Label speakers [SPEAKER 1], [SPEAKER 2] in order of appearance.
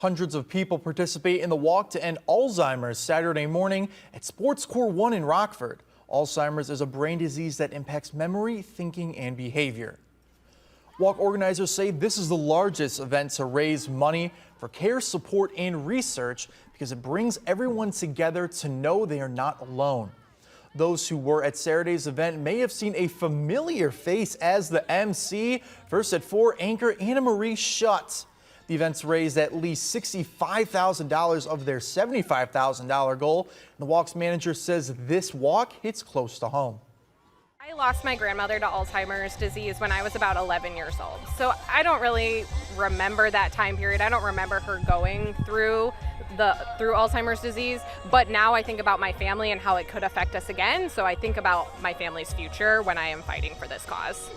[SPEAKER 1] Hundreds of people participate in the walk to end Alzheimer's Saturday morning at Sports Core 1 in Rockford. Alzheimer's is a brain disease that impacts memory, thinking, and behavior. Walk organizers say this is the largest event to raise money for care, support, and research because it brings everyone together to know they are not alone. Those who were at Saturday's event may have seen a familiar face as the MC. First at 4, anchor Anna Marie Schutt. The event's raised at least $65,000 of their $75,000 goal. The walk's manager says this walk hits close to home.
[SPEAKER 2] I lost my grandmother to Alzheimer's disease when I was about 11 years old. So I don't really remember that time period. I don't remember her going through Alzheimer's disease, but now I think about my family and how it could affect us again. So I think about my family's future when I am fighting for this cause.